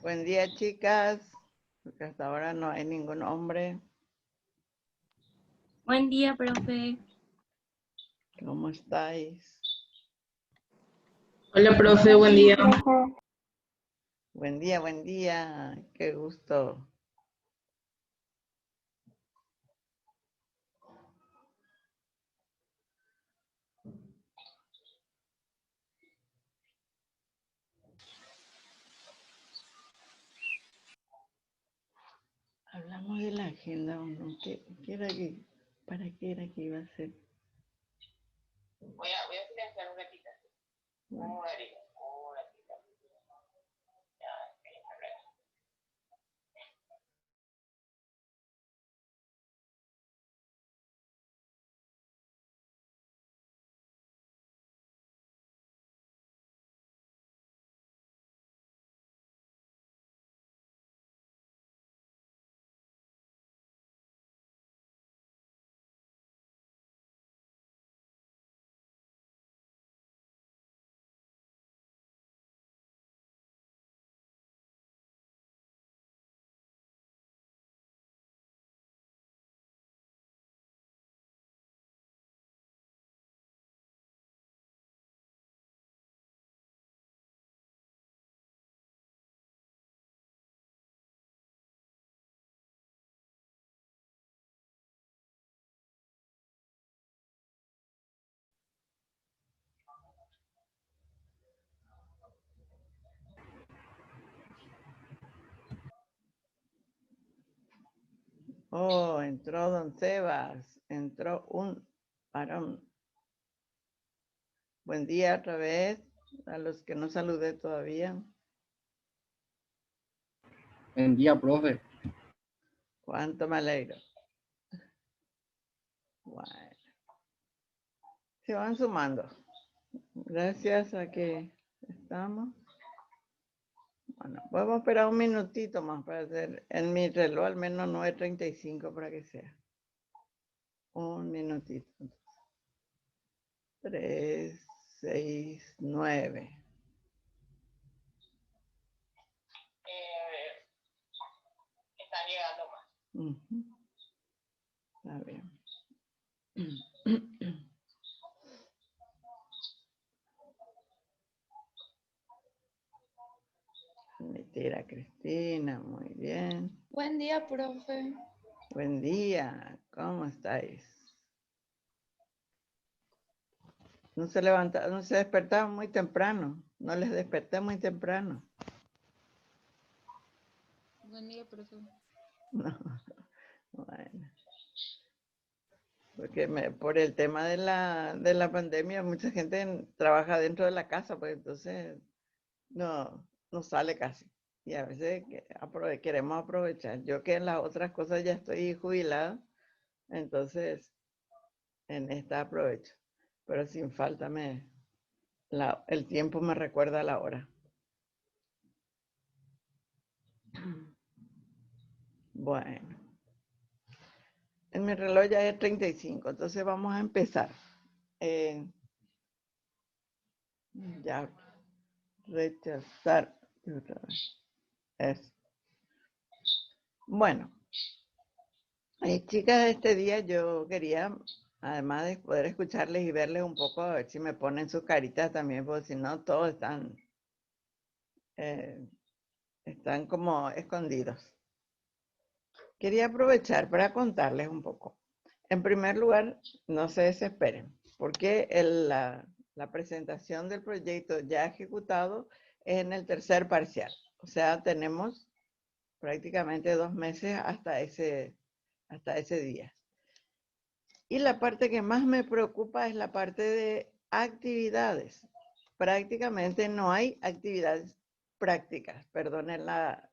Buen día, chicas, porque hasta ahora no hay ningún hombre. Buen día, profe. ¿Cómo estáis? Hola, profe, buen día. Buen día, qué gusto. Hablamos de la agenda, ¿o no? ¿Qué era que, ¿para qué era que iba a ser? Voy a silenciar un ratito. Bueno. Oh, entró don Sebas, entró un varón. Buen día otra vez, a los que no saludé todavía. Buen día, profe. Cuánto me alegro. Bueno. Se van sumando. Gracias a que estamos. Bueno, podemos esperar un minutito más para hacer en mi reloj al menos 9:35 para que sea. Un minutito. 3, 6, 9. Están llegando más. Está bien. Mentira, Cristina, muy bien. Buen día, profe. Buen día, ¿cómo estáis? No se levantaron, no se despertaban muy temprano. No les desperté muy temprano. Buen día, profe. No, bueno. Porque por el tema de la pandemia, mucha gente trabaja dentro de la casa, pues entonces no sale casi. Y a veces queremos aprovechar. Yo que en las otras cosas ya estoy jubilada, entonces en esta aprovecho. Pero sin falta el tiempo me recuerda la hora. Bueno. En mi reloj ya es 35, entonces vamos a empezar. Ya, rechazar. Eso. Bueno, chicas, este día yo quería, además de poder escucharles y verles un poco, a ver si me ponen sus caritas también, porque si no, todos están como escondidos. Quería aprovechar para contarles un poco. En primer lugar, no se desesperen, porque la presentación del proyecto ya ejecutado es en el tercer parcial. O sea, tenemos prácticamente 2 meses hasta ese día. Y la parte que más me preocupa es la parte de actividades. Prácticamente no hay actividades prácticas, perdonen la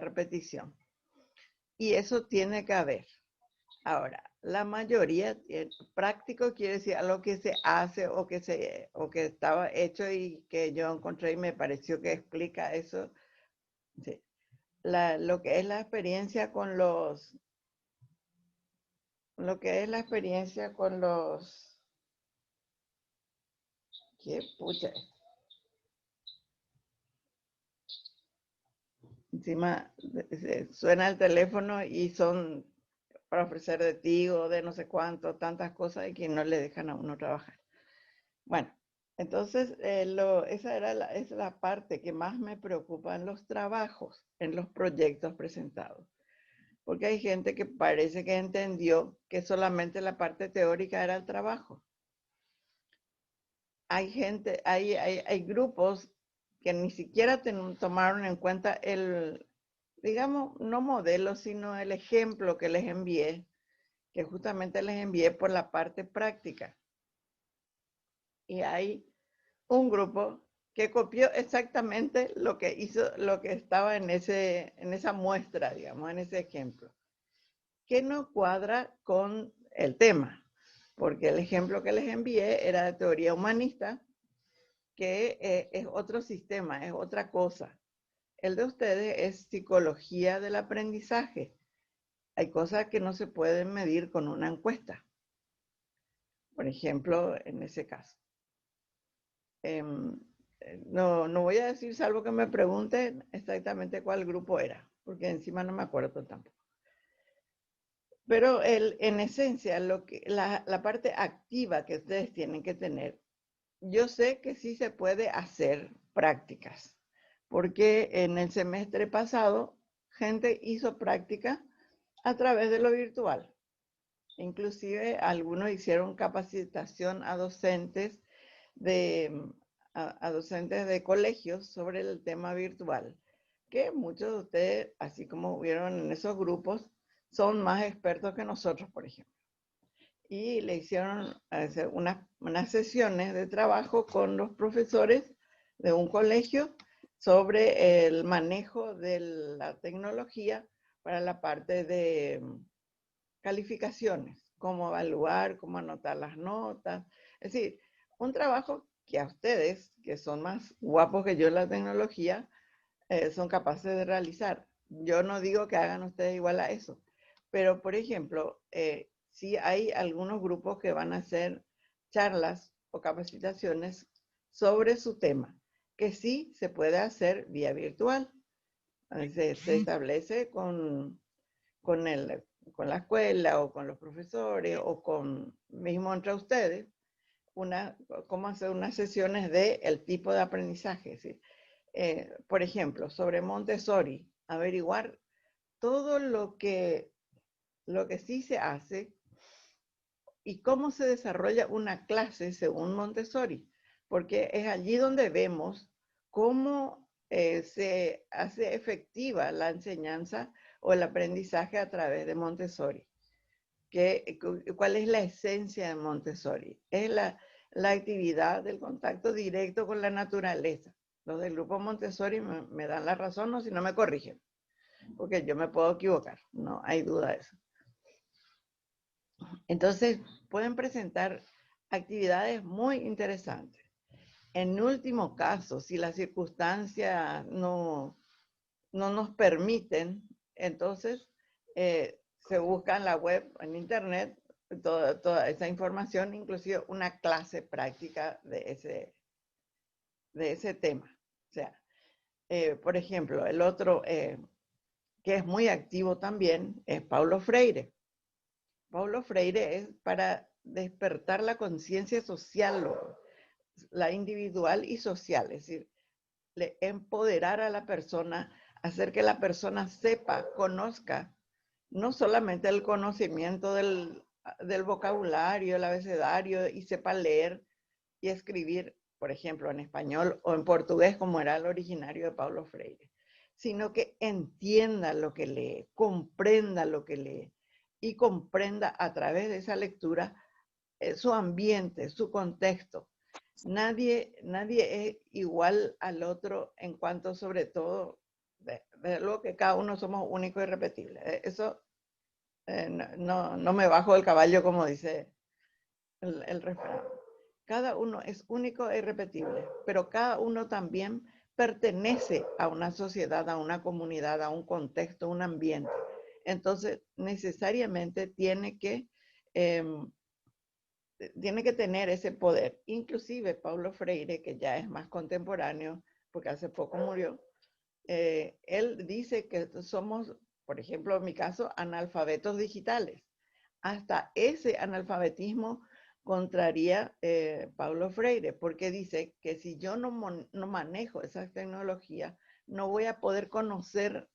repetición. Y eso tiene que haber. Ahora, la mayoría, práctico quiere decir algo que se hace o que estaba hecho y que yo encontré y me pareció que explica eso. Sí. Lo que es la experiencia con los, qué pucha, encima suena el teléfono y son para ofrecer de ti o de no sé cuánto, tantas cosas y que no le dejan a uno trabajar. Bueno, entonces esa es la parte que más me preocupa en los trabajos, en los proyectos presentados. Porque hay gente que parece que entendió que solamente la parte teórica era el trabajo. Hay gente, hay grupos que ni siquiera tomaron en cuenta el, digamos, no modelo, sino el ejemplo que les envié, que justamente les envié por la parte práctica. Y hay un grupo que copió exactamente lo que hizo, lo que estaba en esa muestra, digamos, en ese ejemplo, que no cuadra con el tema, porque el ejemplo que les envié era de teoría humanista, que es otro sistema, es otra cosa. El de ustedes es psicología del aprendizaje. Hay cosas que no se pueden medir con una encuesta. Por ejemplo, en ese caso. No voy a decir, salvo que me pregunten exactamente cuál grupo era, porque encima no me acuerdo tampoco. Pero en esencia, la parte activa que ustedes tienen que tener, yo sé que sí se puede hacer prácticas, porque en el semestre pasado gente hizo práctica a través de lo virtual. Inclusive algunos hicieron capacitación a docentes a docentes de colegios sobre el tema virtual, que muchos de ustedes, así como vieron en esos grupos, son más expertos que nosotros, por ejemplo. Y le hicieron unas sesiones de trabajo con los profesores de un colegio sobre el manejo de la tecnología para la parte de calificaciones, cómo evaluar, cómo anotar las notas. Es decir, un trabajo que a ustedes, que son más guapos que yo en la tecnología, son capaces de realizar. Yo no digo que hagan ustedes igual a eso, pero por ejemplo, sí hay algunos grupos que van a hacer charlas o capacitaciones sobre su tema, que sí se puede hacer vía virtual. Se establece con la escuela o con los profesores o mismo entre ustedes, cómo hacer unas sesiones de el tipo de aprendizaje. ¿Sí? Por ejemplo, sobre Montessori, averiguar todo lo que sí se hace y cómo se desarrolla una clase según Montessori, porque es allí donde vemos cómo se hace efectiva la enseñanza o el aprendizaje a través de Montessori. ¿Cuál es la esencia de Montessori? Es la actividad del contacto directo con la naturaleza. Los del grupo Montessori me dan la razón, o si no me corrigen, porque yo me puedo equivocar, no hay duda de eso. Entonces, pueden presentar actividades muy interesantes. En último caso, si las circunstancias no nos permiten, entonces se busca en la web, en internet, toda esa información, inclusive una clase práctica de ese tema. O sea, por ejemplo, el otro que es muy activo también es Paulo Freire. Paulo Freire es para despertar la conciencia social, la individual y social, es decir, empoderar a la persona, hacer que la persona sepa, conozca, no solamente el conocimiento del vocabulario, el abecedario, y sepa leer y escribir, por ejemplo, en español o en portugués, como era el originario de Paulo Freire, sino que entienda lo que lee, comprenda lo que lee y comprenda a través de esa lectura su ambiente, su contexto. Nadie es igual al otro en cuanto, sobre todo, de lo que cada uno somos únicos y irrepetibles. Eso no me bajo del caballo, como dice el refrán. Cada uno es único e irrepetible, pero cada uno también pertenece a una sociedad, a una comunidad, a un contexto, a un ambiente. Entonces, necesariamente tiene que tener ese poder. Inclusive Paulo Freire, que ya es más contemporáneo, porque hace poco murió, él dice que somos, por ejemplo, en mi caso, analfabetos digitales. Hasta ese analfabetismo contraría Paulo Freire, porque dice que si yo no manejo esas tecnologías, no voy a poder conocer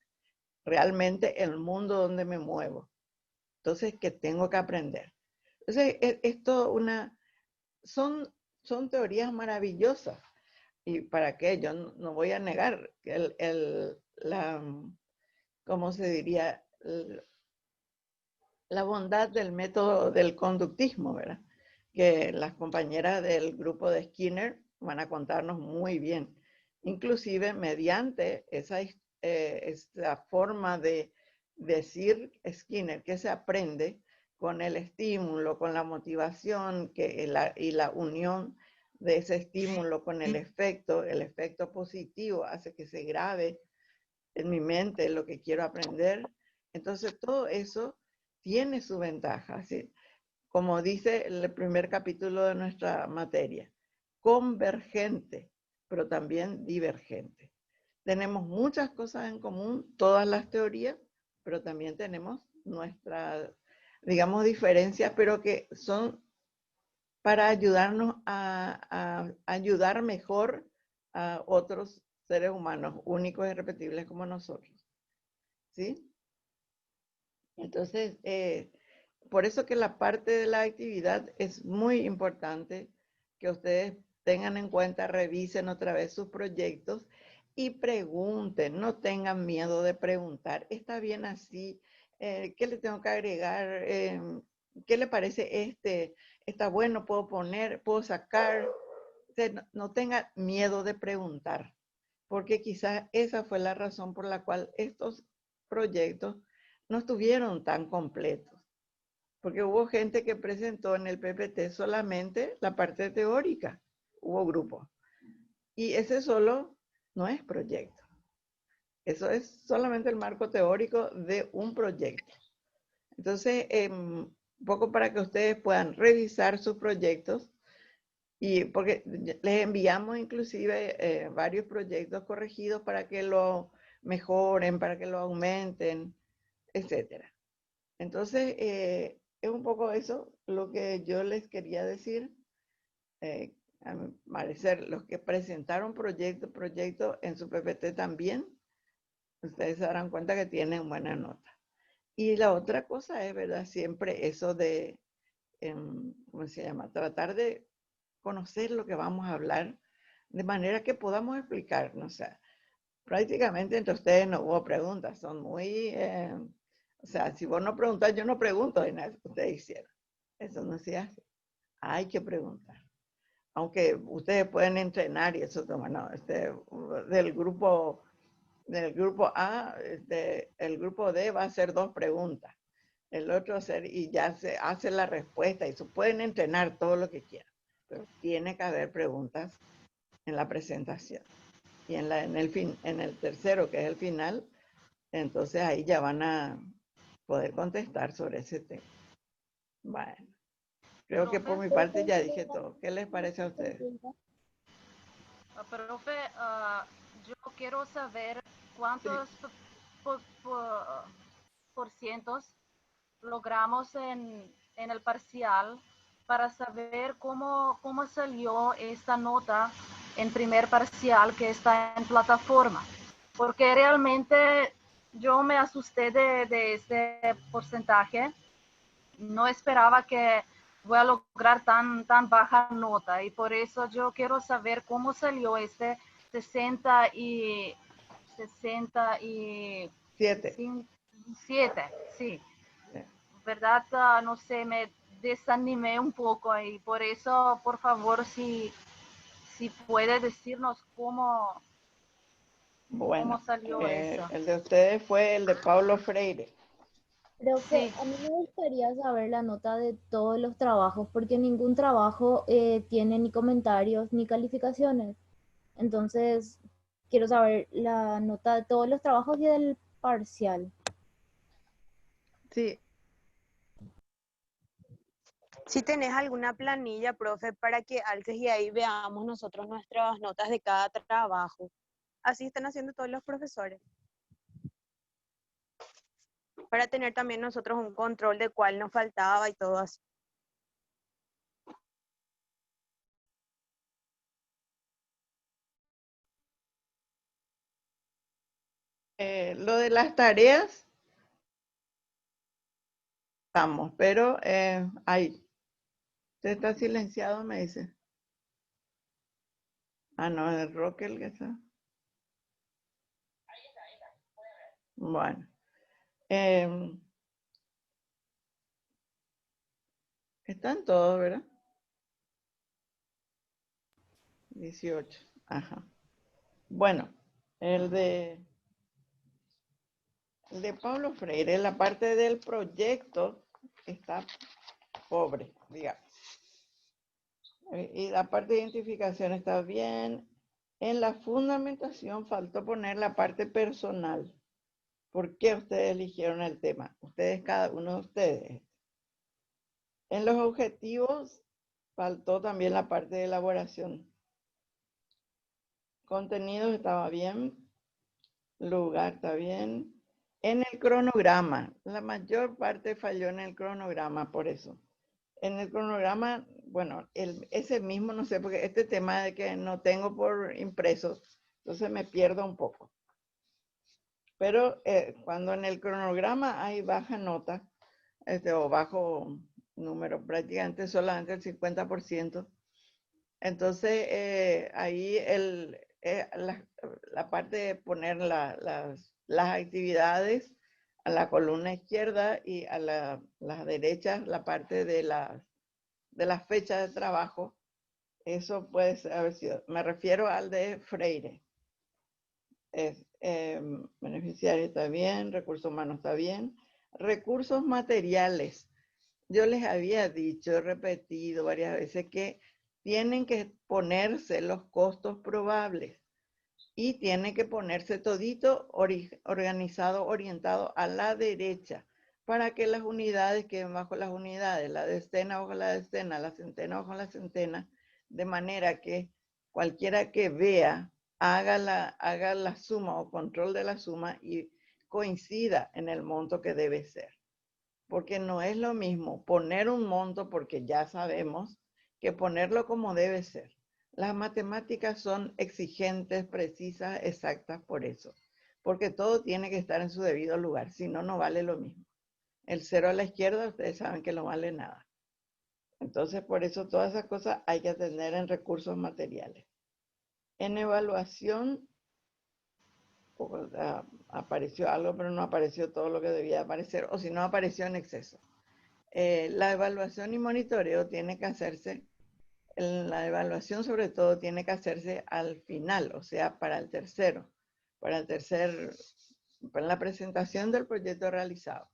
realmente el mundo donde me muevo. Entonces, ¿qué tengo que aprender? Entonces, esto son teorías maravillosas. ¿Y para qué? Yo no voy a negar que ¿cómo se diría? La bondad del método del conductismo, ¿verdad? Que las compañeras del grupo de Skinner van a contarnos muy bien. Inclusive mediante esa forma de decir Skinner que se aprende con el estímulo, con la motivación y la unión de ese estímulo con el efecto positivo hace que se grabe en mi mente lo que quiero aprender. Entonces todo eso tiene su ventaja, ¿sí? Como dice el primer capítulo de nuestra materia, convergente, pero también divergente. Tenemos muchas cosas en común, todas las teorías, pero también tenemos nuestras, digamos, diferencias, pero que son para ayudarnos a ayudar mejor a otros seres humanos únicos y irrepetibles como nosotros. ¿Sí? Entonces, por eso que la parte de la actividad es muy importante que ustedes tengan en cuenta, revisen otra vez sus proyectos y pregunten, no tengan miedo de preguntar. ¿Está bien así? ¿Qué le tengo que agregar? ¿Qué le parece este? ¿Está bueno? ¿Puedo poner? ¿Puedo sacar? No tengan miedo de preguntar, porque quizás esa fue la razón por la cual estos proyectos no estuvieron tan completos, porque hubo gente que presentó en el PPT solamente la parte teórica, hubo grupos, y ese solo no es proyecto. Eso es solamente el marco teórico de un proyecto. Entonces, un poco para que ustedes puedan revisar sus proyectos, y porque les enviamos inclusive varios proyectos corregidos para que lo mejoren, para que lo aumenten, etcétera. Entonces, es un poco eso lo que yo les quería decir. A mi parecer, los que presentaron proyectos en su PPT también, ustedes se darán cuenta que tienen buena nota. Y la otra cosa es, ¿verdad? Siempre eso de, ¿cómo se llama? Tratar de conocer lo que vamos a hablar de manera que podamos explicarnos. O sea, prácticamente entre ustedes no hubo preguntas, son muy, o sea, si vos no preguntas, yo no pregunto, y nada, ustedes hicieron. Eso no se hace. Hay que preguntar. Aunque ustedes pueden entrenar y eso, bueno, del grupo A, el grupo D va a hacer 2 preguntas. El otro hacer, y ya se hace la respuesta, y se pueden entrenar todo lo que quieran. Pero tiene que haber preguntas en la presentación. Y en el tercero, que es el final, entonces ahí ya van a poder contestar sobre ese tema. Bueno, creo que por mi parte ya dije todo. ¿Qué les parece a ustedes? Profe, yo quiero saber cuántos por cientos logramos en el parcial para saber cómo salió esta nota en primer parcial que está en plataforma. Porque realmente yo me asusté de este porcentaje. No esperaba que voy a lograr tan baja nota, y por eso yo quiero saber cómo salió este 7. 7, sí. ¿Verdad? No sé, me desanimé un poco, y por eso, por favor, si puede decirnos cómo Bueno, salió eso. el de ustedes fue el de Paulo Freire. Profe, Sí. a mí me gustaría saber la nota de todos los trabajos, porque ningún trabajo tiene ni comentarios ni calificaciones. Entonces, quiero saber la nota de todos los trabajos y del parcial. Sí, Si tenés alguna planilla, profe, para que alces y ahí veamos nosotros nuestras notas de cada trabajo. Así están haciendo todos los profesores. Para tener también nosotros un control de cuál nos faltaba y todo así. Lo de las tareas, estamos, pero ahí. Usted está silenciado, me dice. Ah, no, el Roque el que está. Bueno. Están todos, ¿verdad? 18. Ajá. Bueno, el de Paulo Freire, la parte del proyecto está pobre, digamos. Y la parte de identificación está bien. En la fundamentación faltó poner la parte personal. ¿Por qué ustedes eligieron el tema? Ustedes, cada uno de ustedes. En los objetivos faltó también la parte de elaboración. Contenidos estaba bien. Lugar está bien. En el cronograma, la mayor parte falló en el cronograma, por eso. En el cronograma, bueno, ese mismo, no sé, porque este tema de que no tengo por impreso, entonces me pierdo un poco. Pero cuando en el cronograma hay baja nota, o bajo número, prácticamente solamente el 50%, entonces ahí la parte de poner las actividades a la columna izquierda y a la derecha, la parte de las fechas de trabajo, eso puede haber sido, me refiero al de Freire. Beneficiario está bien, recursos humanos está bien, recursos materiales. Yo les había dicho, repetido varias veces que tienen que ponerse los costos probables y tiene que ponerse todito organizado, orientado a la derecha para que las unidades queden bajo las unidades, la decena bajo la decena, la centena bajo la centena, de manera que cualquiera que vea haga la suma o control de la suma y coincida en el monto que debe ser. Porque no es lo mismo poner un monto porque ya sabemos que ponerlo como debe ser. Las matemáticas son exigentes, precisas, exactas por eso. Porque todo tiene que estar en su debido lugar, si no, no vale lo mismo. El 0 a la izquierda, ustedes saben que no vale nada. Entonces, por eso todas esas cosas hay que atender en recursos materiales. En evaluación, apareció algo, pero no apareció todo lo que debía aparecer, o si no, apareció en exceso. La evaluación y monitoreo tiene que hacerse, la evaluación sobre todo tiene que hacerse al final, o sea, para la presentación del proyecto realizado.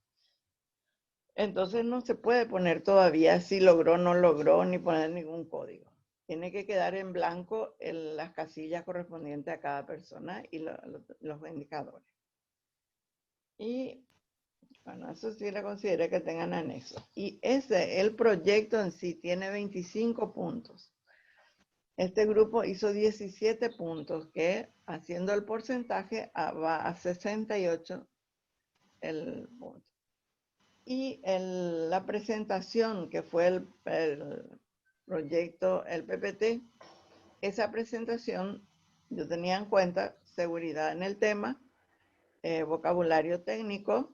Entonces no se puede poner todavía si logró o no logró, ni poner ningún código. Tiene que quedar en blanco las casillas correspondientes a cada persona y los indicadores. Y bueno, eso sí le consideré que tengan anexo. Y el proyecto en sí tiene 25 puntos. Este grupo hizo 17 puntos, que haciendo el porcentaje va a 68 el punto. Y la presentación, que fue el proyecto, el PPT, esa presentación yo tenía en cuenta seguridad en el tema, vocabulario técnico,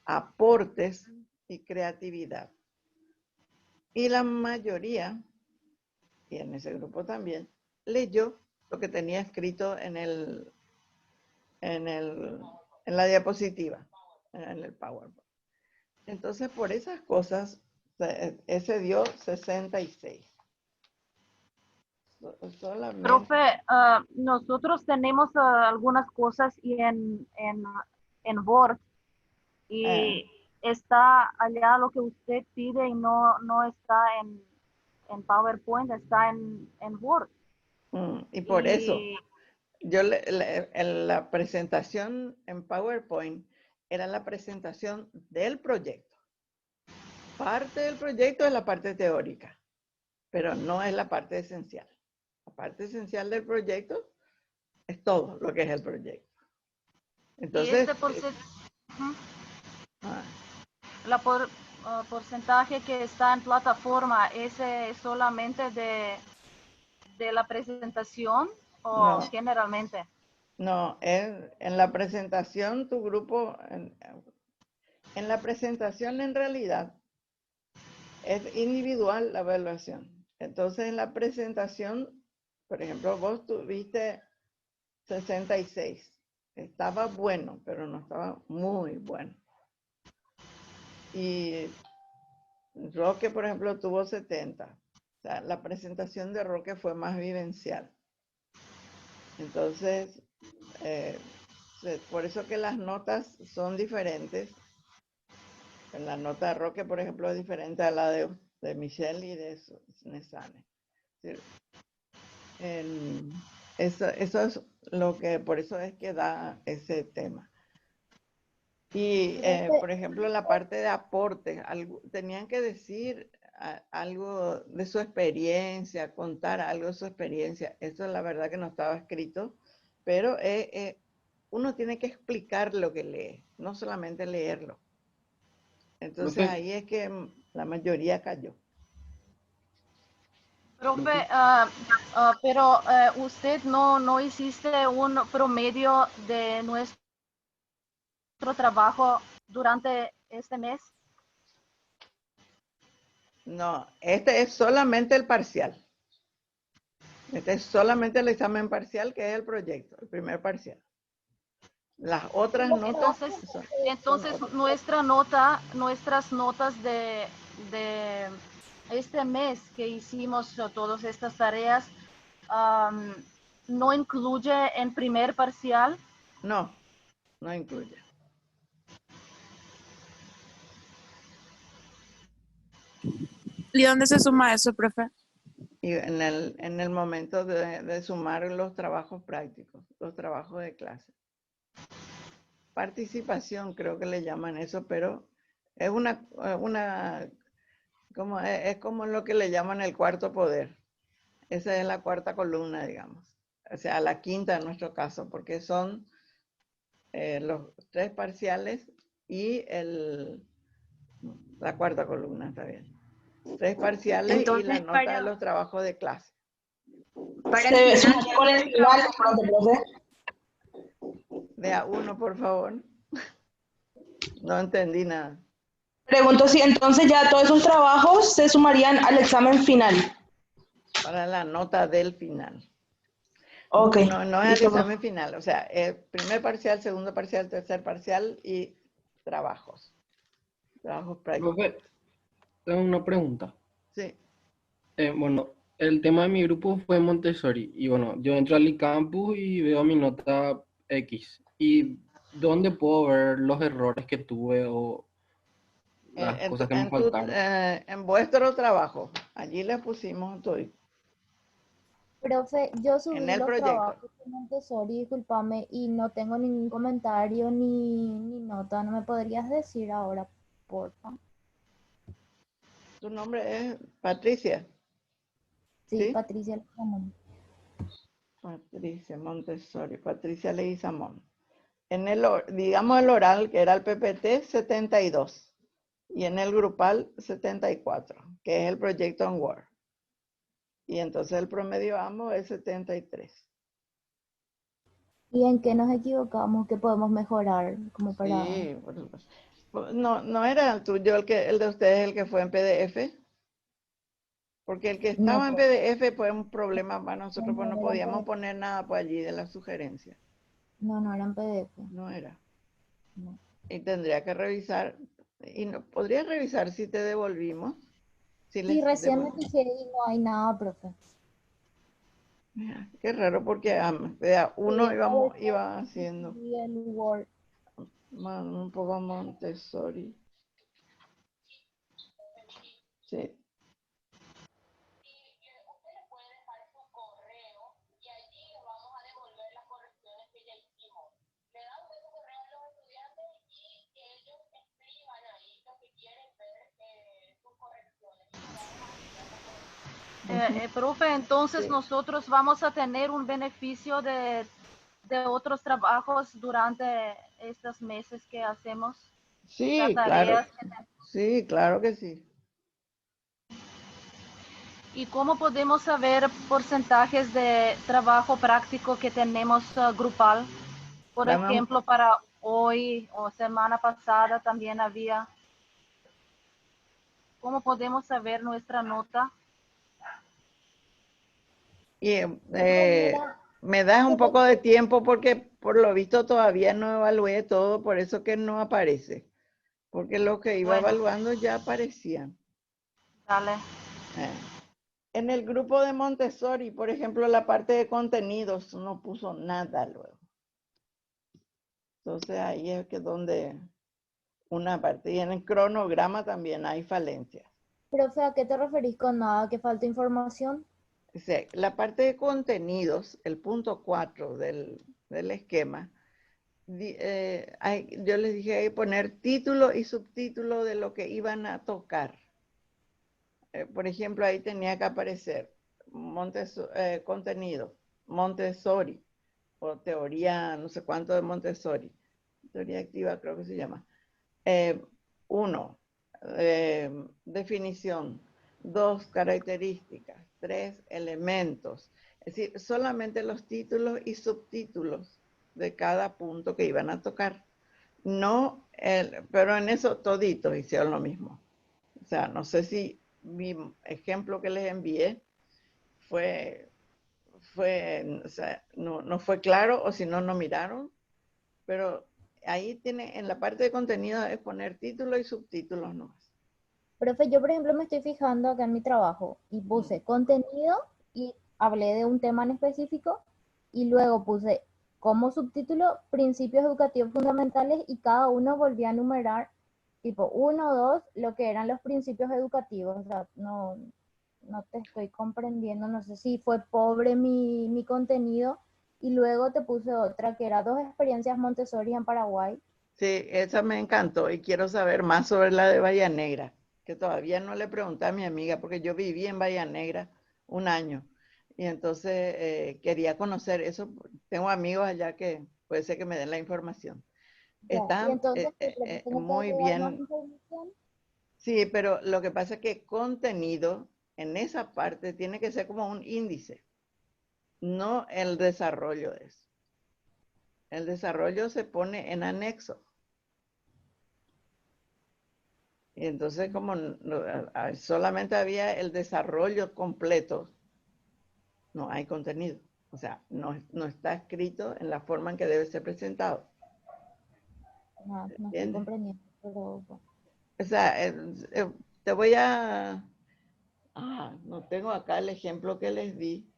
aportes y creatividad. Y la mayoría, y en ese grupo también, leyó lo que tenía escrito en la diapositiva, en el PowerPoint. Entonces, por esas cosas, ese dio 66. Solamente. Profe, nosotros tenemos algunas cosas en Word y está allá lo que usted pide y no está en PowerPoint, está en Word. Y por eso, yo en la presentación en PowerPoint era la presentación del proyecto. Parte del proyecto es la parte teórica, pero no es la parte esencial. La parte esencial del proyecto Es todo lo que es el proyecto. Y Entonces, este ah, porcentaje que está en plataforma, ¿ese es solamente de la presentación o no, generalmente? no, en la presentación tu grupo, en la presentación en realidad es individual la evaluación. Entonces en la presentación, por ejemplo, vos tuviste 66. Estaba bueno, pero no estaba muy bueno. Y Roque, por ejemplo, tuvo 70. O sea, la presentación de Roque fue más vivencial. Entonces, por eso que las notas son diferentes. La nota de Roque, por ejemplo, es diferente a la de Michelle y de Nesane. Eso es lo que, por eso es que da ese tema. Y, por ejemplo, la parte de aporte, tenían que decir algo de su experiencia, contar algo de su experiencia. Eso es la verdad que no estaba escrito, pero uno tiene que explicar lo que lee, no solamente leerlo. Entonces Profe. ahí es que la mayoría cayó. Profe, pero usted no hiciste un promedio de nuestro trabajo durante este mes. No, este es solamente el parcial. Este es solamente el examen parcial, que es el proyecto, el primer parcial. Las otras notas Entonces son nuestras notas de este mes que hicimos todas estas tareas, no incluye en primer parcial. no incluye. ¿Y dónde se suma eso, profe? Y en el momento de sumar los trabajos prácticos, los trabajos de clase. Participación, creo que le llaman eso, pero es es como lo que le llaman el cuarto poder. Esa es la cuarta columna, digamos. O sea, la quinta en nuestro caso, porque son los 3 parciales y la cuarta columna, está bien. 3 parciales y la Entonces, nota de los trabajos de clase. para el final, con el final, profe. De a uno, por favor. No entendí nada. Pregunto si entonces ya todos esos trabajos se sumarían al examen final. Para la nota del final. Ok. No es el listo, examen final, o sea, primer parcial, segundo parcial, tercer parcial y trabajos. Trabajos prácticos. Profe, tengo una pregunta. Sí. Bueno, el tema de mi grupo fue Montessori. Y bueno, yo entro al campus y veo mi nota X. ¿Y dónde puedo ver los errores que tuve o las cosas que me faltaron? En vuestro trabajo, allí le pusimos todo. Profe, yo En subí el los proyecto. trabajos de Montessori, discúlpame, y no tengo ningún comentario ni nota. ¿No me podrías decir ahora, porfa? Tu nombre es Patricia. Sí, ¿Sí? Patricia Lamón. Patricia Montessori, Patricia Leguizamón. Digamos el oral, que era el PPT, 72. Y en el grupal, 74, que es el proyecto en Word. Y entonces el promedio ambos es 73. ¿Y en qué nos equivocamos? ¿Qué podemos mejorar? Como para... Sí, por supuesto. No era el tuyo el de ustedes el que fue en PDF, porque el que No, estaba en PDF fue un problema para nosotros, pues no no era en podíamos PDF. poner nada por allí de la sugerencia. No era en PDF. No era. No. Y tendría que revisar, y no podría revisar si te devolvimos. Si Sí, les recién me devolvimos. fijé y no hay nada, profe. Mira, qué raro porque vea, uno Sí, iba haciendo y el Word. un poco Montessori. Sí. Profe, entonces Sí. nosotros vamos a tener un beneficio de de otros trabajos durante estos meses que hacemos? Sí, Las claro. tareas Sí, claro que sí. ¿Y cómo podemos saber porcentajes de trabajo práctico que tenemos grupal? Por Dame un- ejemplo, para hoy o semana pasada también había. ¿Cómo podemos saber nuestra nota? Y Mira, me das un hace poco de poco- tiempo porque por lo visto todavía no evalué todo, por eso que no aparece. Porque lo que iba Bueno, evaluando ya aparecían. dale. Eh, En el grupo de Montessori, por ejemplo, la parte de contenidos no puso nada luego. Entonces ahí es que donde una parte. Y en el cronograma también hay falencias. Profe, ¿a qué te referís con nada? ¿Que falta información? O sea, la parte de contenidos, el punto 4 del esquema, yo les dije hay que poner título y subtítulo de lo que iban a tocar. Por ejemplo, ahí tenía que aparecer contenido, Montessori, o teoría, no sé cuánto de Montessori, teoría activa creo que se llama. Uno, definición. Dos, características. Tres, elementos. Es decir, solamente los títulos y subtítulos de cada punto que iban a tocar. No, pero en eso toditos hicieron lo mismo. O sea, no sé si mi ejemplo que les envié fue, o sea, no fue claro o si no, no miraron, pero ahí tiene, en la parte de contenido es poner títulos y subtítulos nomás. Profe, yo por ejemplo me estoy fijando acá en mi trabajo y puse contenido y hablé de un tema en específico y luego puse como subtítulo principios educativos fundamentales y cada uno volvía a numerar tipo uno o dos lo que eran los principios educativos. O sea, no te estoy comprendiendo, no sé si fue pobre mi contenido y luego te puse otra que era 2 experiencias Montessori en Paraguay. Sí, esa me encantó y quiero saber más sobre la de Bahía Negra, que todavía no le pregunté a mi amiga porque yo viví en Bahía Negra un año y entonces quería conocer eso. Tengo amigos allá que puede ser que me den la información. Ya, y Están entonces yo creo que tengo que muy agregar más bien. información. Sí, pero lo que pasa es que contenido en esa parte tiene que ser como un índice, no el desarrollo de eso. El desarrollo se pone en anexo. Y entonces como solamente había el desarrollo completo, no hay contenido. O sea, no está escrito en la forma en que debe ser presentado. No estoy ¿Entiendes? comprendiendo, pero bueno. O sea, te voy a... no tengo acá el ejemplo que les di.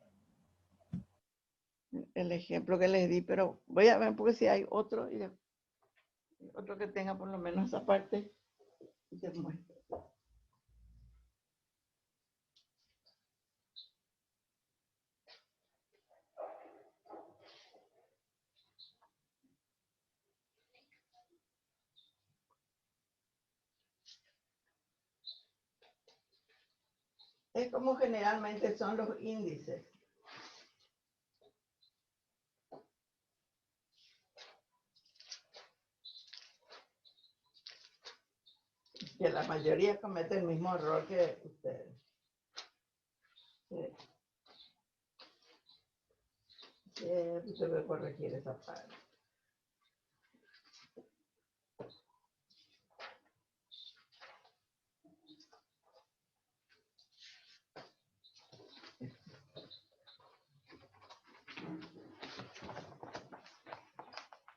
El ejemplo que les di, pero voy a ver porque si hay otro, otro que tenga por lo menos esa parte. Y te muestro. Es como generalmente son los índices. Que la mayoría comete el mismo error que ustedes. Se debe corregir esa parte.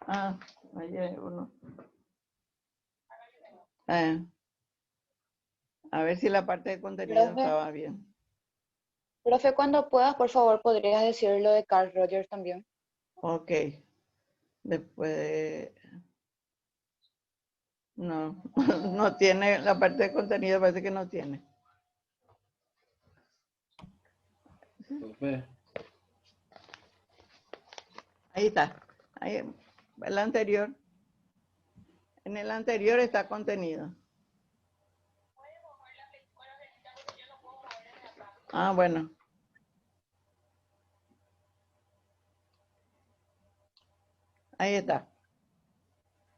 Ahí hay uno. A ver si la parte de contenido Profe, estaba bien. profe, cuando puedas, por favor, podrías decir lo de Carl Rogers también. Ok. Después, no, no tiene, la parte de contenido parece que no tiene. Profe, Ahí está. Ahí, el anterior. En el anterior está contenido. Bueno. Ahí está.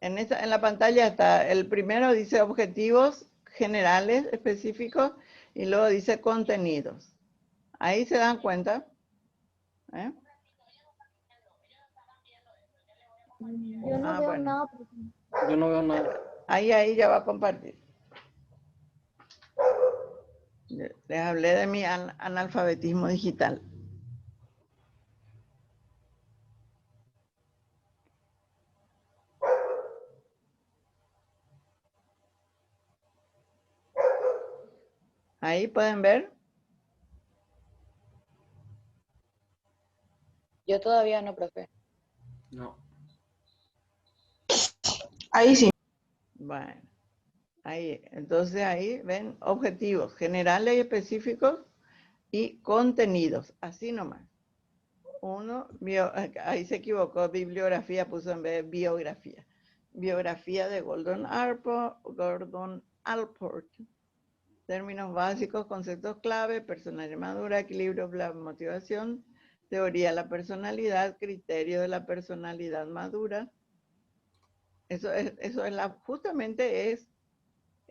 En la pantalla está, el primero dice objetivos generales específicos y luego dice contenidos. Ahí se dan cuenta. ¿Eh? Yo no Ah, veo bueno. nada. Yo no veo nada. Ahí ya va a compartir. Les hablé de mi analfabetismo digital. Ahí pueden ver. Yo todavía no, profe. No. Ahí sí. Bueno, ahí. Entonces ahí ven objetivos generales y específicos y contenidos. Así nomás. Uno, ahí se equivocó, bibliografía puso en vez de biografía. Biografía de Gordon Allport. Términos básicos, conceptos clave, personalidad madura, equilibrio, motivación, teoría de la personalidad, criterio de la personalidad madura. Justamente es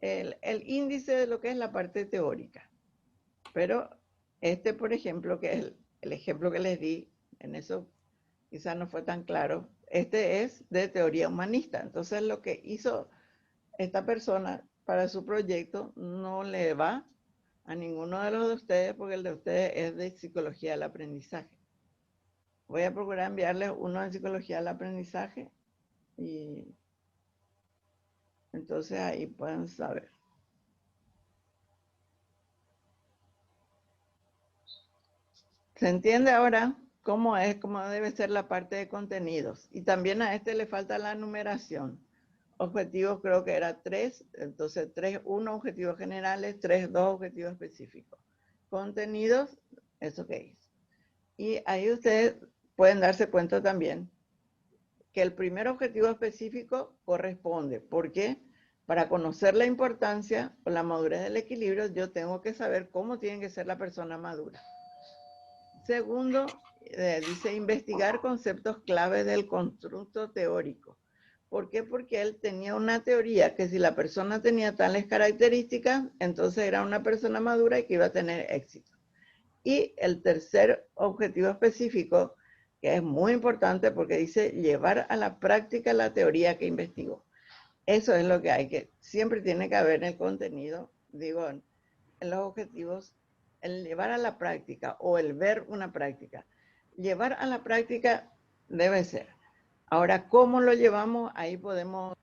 el índice de lo que es la parte teórica. Pero por ejemplo, que es el ejemplo que les di, en eso quizás no fue tan claro, es de teoría humanista. Entonces lo que hizo esta persona para su proyecto no le va a ninguno de los de ustedes, porque el de ustedes es de psicología del aprendizaje. Voy a procurar enviarles uno de psicología del aprendizaje y entonces ahí pueden saber. ¿Se entiende ahora cómo debe ser la parte de contenidos? Y también a le falta la numeración. Objetivos creo que era 3, entonces 3.1 objetivos generales, 3.2 objetivos específicos. Contenidos, eso que es. Y ahí ustedes pueden darse cuenta también que el primer objetivo específico corresponde. ¿Por qué? Para conocer la importancia o la madurez del equilibrio, yo tengo que saber cómo tiene que ser la persona madura. Segundo, dice investigar conceptos clave del constructo teórico. ¿Por qué? Porque él tenía una teoría que si la persona tenía tales características, entonces era una persona madura y que iba a tener éxito. Y el tercer objetivo específico, que es muy importante porque dice llevar a la práctica la teoría que investigó. Eso es lo que siempre tiene que haber en el contenido, digo, en los objetivos, el llevar a la práctica o el ver una práctica. Llevar a la práctica debe ser. Ahora, ¿cómo lo llevamos? Ahí podemos,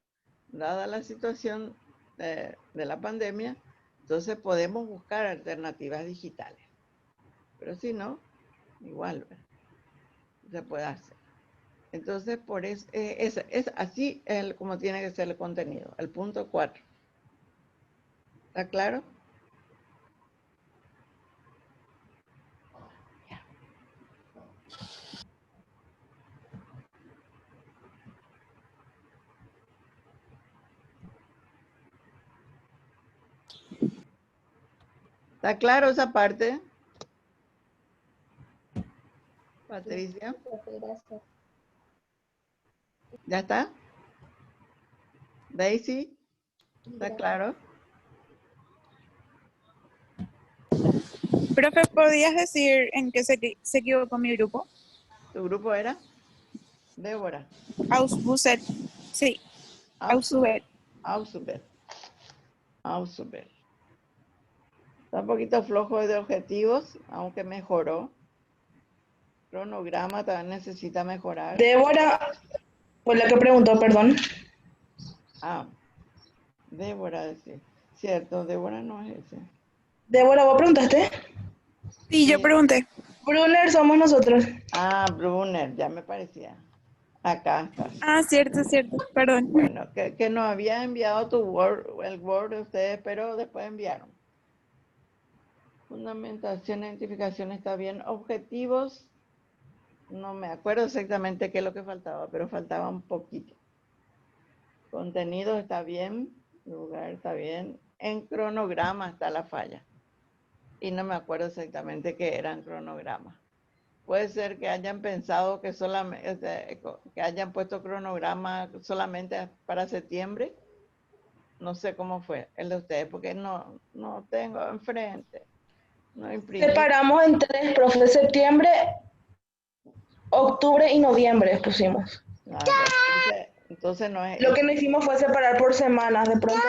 dada la situación de la pandemia, entonces podemos buscar alternativas digitales. Pero si no, igual se puede hacer. Entonces, por eso, es así como tiene que ser el contenido, el punto 4. ¿Está claro? ¿Está claro esa parte? Patricia. Gracias. ¿Ya está? Daisy, ¿está claro? Profe, ¿podías decir en qué se equivocó mi grupo? ¿Tu grupo era? Débora. Ausbusser. Sí, Ausubel. Ausubel. Está un poquito flojo de objetivos, aunque mejoró. Cronograma también necesita mejorar. Débora fue la que preguntó, perdón. Ah, Débora, decir. Cierto, Débora no es ese. Débora, ¿vos preguntaste? Sí, yo pregunté. Brunner somos nosotros. Ah, Brunner, ya me parecía. Acá está. Ah, cierto, perdón. Bueno, que nos había enviado el Word de ustedes, pero después enviaron. Fundamentación, identificación está bien. Objetivos, no me acuerdo exactamente qué es lo que faltaba, pero faltaba un poquito. Contenido está bien, lugar está bien. En cronograma está la falla. Y no me acuerdo exactamente qué era en cronograma. puede ser que hayan pensado que solamente, que hayan puesto cronograma solamente para septiembre. No sé cómo fue el de ustedes, porque no tengo enfrente. No imprimí. Separamos en 3, profe, septiembre, octubre y noviembre pusimos. Ah, entonces no es Lo que eso. no hicimos fue separar por semanas, de pronto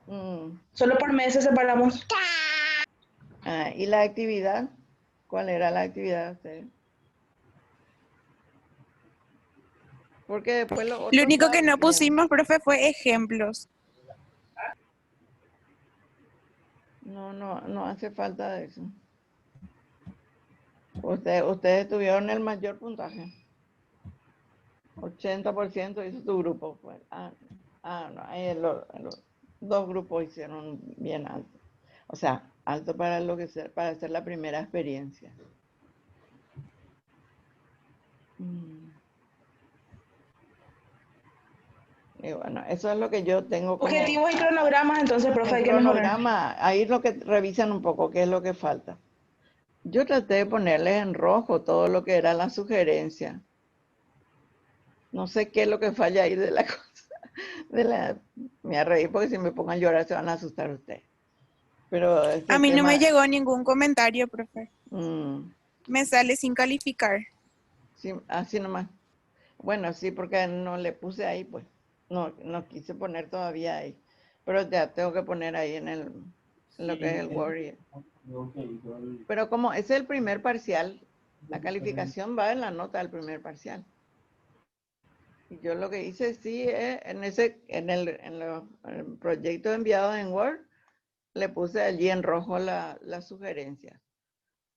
eso. Mm. Solo por meses separamos. Ah, ¿y la actividad? ¿Cuál era la actividad de ustedes? Porque después los Lo otros único que no bien. pusimos, profe, fue ejemplos. No hace falta de eso. Ustedes tuvieron el mayor puntaje. 80% hizo tu grupo. Pues. No, ahí los dos grupos hicieron bien alto. O sea, alto para para hacer la primera experiencia. Y bueno, eso es lo que yo tengo como... Objetivos y cronogramas, entonces, profe, hay que mejorar. cronograma, ahí es lo que revisan un poco qué es lo que falta. Yo traté de ponerles en rojo todo lo que era la sugerencia. No sé qué es lo que falla ahí de la cosa. Me voy a reír porque si me pongo a llorar se van a asustar ustedes. Pero este A mí no tema, me llegó ningún comentario, profe. mm, Me sale sin calificar. sí, así nomás. Bueno, sí, porque no le puse ahí, pues. No quise poner todavía ahí. Pero ya tengo que poner ahí en lo que es el Word. Pero como es el primer parcial, la calificación va en la nota del primer parcial. Y yo lo que hice sí es en el proyecto enviado en Word, le puse allí en rojo la sugerencia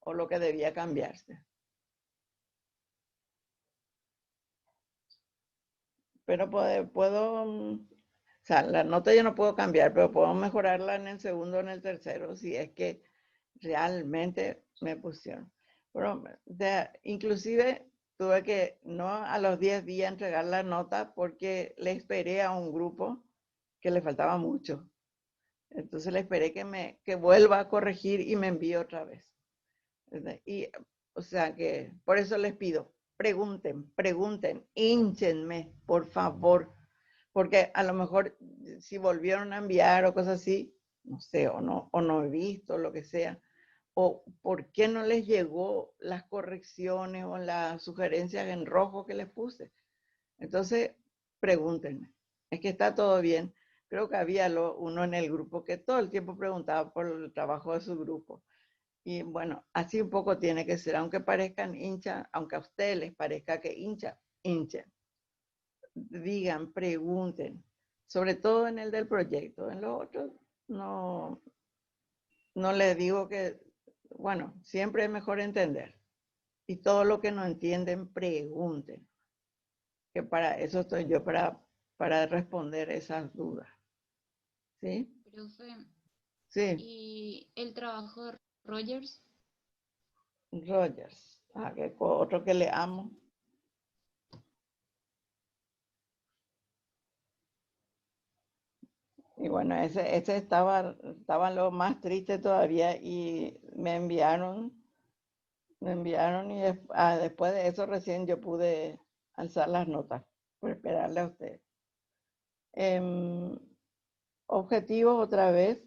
o lo que debía cambiarse. Pero o sea, la nota yo no puedo cambiar, pero puedo mejorarla en el segundo o en el tercero si es que realmente me pusieron. Pero inclusive tuve que no a los 10 días entregar la nota porque le esperé a un grupo que le faltaba mucho. Entonces le esperé que vuelva a corregir y me envíe otra vez. Y, o sea que por eso les pido, pregunten, hínchenme, por favor, porque a lo mejor si volvieron a enviar o cosas así, no sé, o no he visto, lo que sea, o por qué no les llegó las correcciones o las sugerencias en rojo que les puse. Entonces, pregúntenme, es que está todo bien. Creo que había uno en el grupo que todo el tiempo preguntaba por el trabajo de su grupo. Y bueno, así un poco tiene que ser, aunque parezcan hinchas, aunque a ustedes les parezca que hinchen. Digan, pregunten, sobre todo en el del proyecto. En los otros no les digo que, bueno, siempre es mejor entender. Y todo lo que no entienden, pregunten. Que para eso estoy yo, para responder esas dudas. ¿Sí? Profe, Sí, ¿y el trabajo de Rogers? Rogers. Que otro que le amo. Y bueno, ese estaba lo más triste todavía y me enviaron y después de eso recién yo pude alzar las notas por esperarle a ustedes. Objetivos otra vez,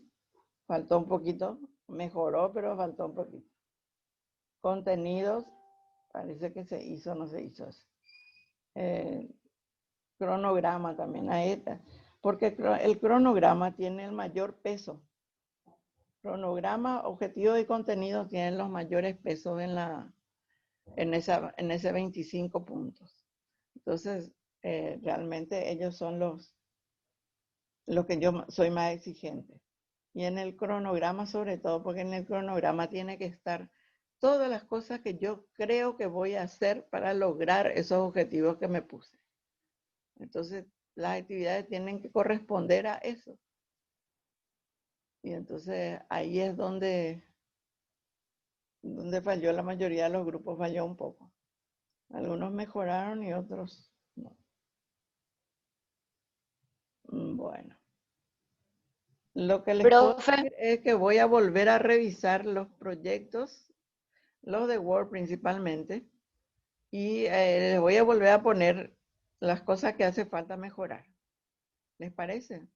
faltó un poquito, mejoró, pero faltó un poquito. Contenidos, parece que se hizo, no se hizo eso. Cronograma también, ahí está. Porque el cronograma tiene el mayor peso. Cronograma, objetivo y contenido tienen los mayores pesos en ese 25 puntos. Entonces, realmente ellos son los que yo soy más exigente. Y en el cronograma sobre todo, porque en el cronograma tiene que estar todas las cosas que yo creo que voy a hacer para lograr esos objetivos que me puse. Entonces, las actividades tienen que corresponder a eso. Y entonces ahí es donde falló la mayoría de los grupos, falló un poco. Algunos mejoraron y otros no. Bueno. Lo que les puedo Profe, decir es que voy a volver a revisar los proyectos los de Word principalmente, y les voy a volver a poner las cosas que hace falta mejorar. ¿Les parece?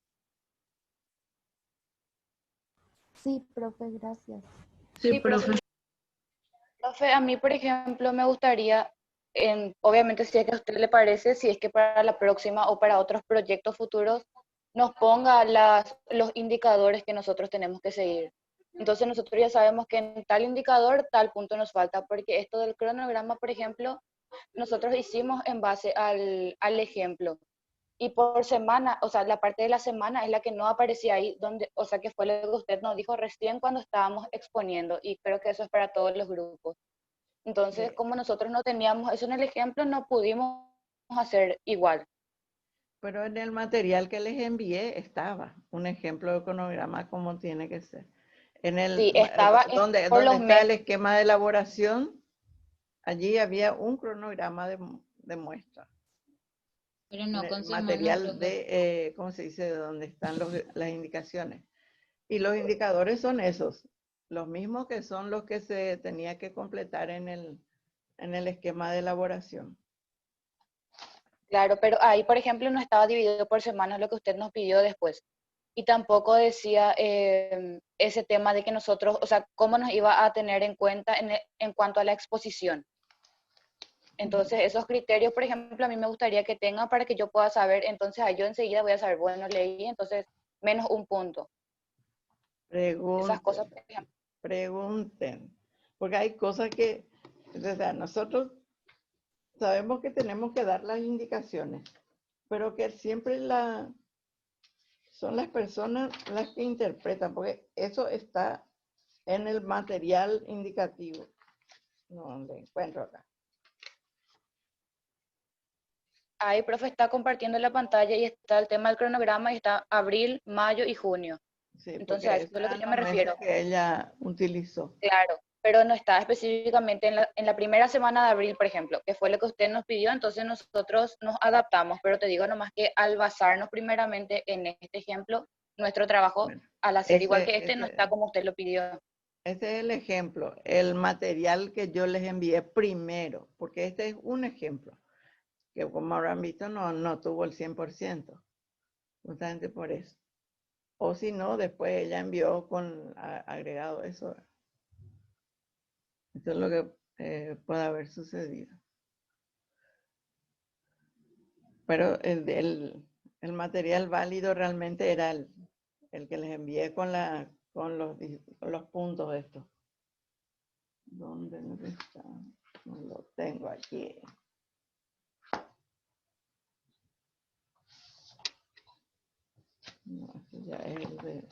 Sí, profe, gracias. Sí, profe. Profe, a mí, por ejemplo, me gustaría, obviamente, si es que a usted le parece, si es que para la próxima o para otros proyectos futuros, nos ponga los indicadores que nosotros tenemos que seguir. Entonces nosotros ya sabemos que en tal indicador, tal punto nos falta, porque esto del cronograma, por ejemplo, nosotros hicimos en base al ejemplo. Y por semana, o sea, la parte de la semana es la que no aparecía ahí, donde, o sea, que fue lo que usted nos dijo recién cuando estábamos exponiendo, y creo que eso es para todos los grupos. Entonces, como nosotros no teníamos eso en el ejemplo, no pudimos hacer igual. Pero en el material que les envié estaba un ejemplo de cronograma como tiene que ser. En el, Sí, estaba donde por los está el meses. esquema de elaboración, allí había un cronograma de muestra. Pero no En con el semana, material profe. de, ¿cómo se dice? De donde están las indicaciones. Y los indicadores son esos, los mismos que son los que se tenía que completar en el esquema de elaboración. Claro, pero ahí, por ejemplo, no estaba dividido por semanas lo que usted nos pidió después. Y tampoco decía ese tema de que nosotros, o sea, cómo nos iba a tener en cuenta en cuanto a la exposición. Entonces, esos criterios, por ejemplo, a mí me gustaría que tengan para que yo pueda saber, entonces yo enseguida voy a saber, bueno, leí, entonces menos un punto. Esas cosas, por ejemplo. Pregunten, porque hay cosas que, o sea, nosotros sabemos que tenemos que dar las indicaciones, pero que siempre son las personas las que interpretan, porque eso está en el material indicativo. No lo encuentro acá. Ahí, profe, está compartiendo la pantalla y está el tema del cronograma y está abril, mayo y junio. Sí, Entonces, a porque eso es a lo que eran yo los me meses refiero. que ella utilizó. Claro, pero no está específicamente en la primera semana de abril, por ejemplo, que fue lo que usted nos pidió, entonces nosotros nos adaptamos, pero te digo nomás que al basarnos primeramente en este ejemplo, nuestro trabajo Bueno, al hacer igual que este no está como usted lo pidió. ese es el ejemplo, el material que yo les envié primero, porque este es un ejemplo, que como habrán visto no tuvo el 100%, justamente por eso. O si no, después ella envió con agregado eso. Eso es lo que puede haber sucedido. Pero el material válido realmente era el que les envié con los puntos estos. ¿Dónde está? No lo tengo aquí. No, ese ya es el de...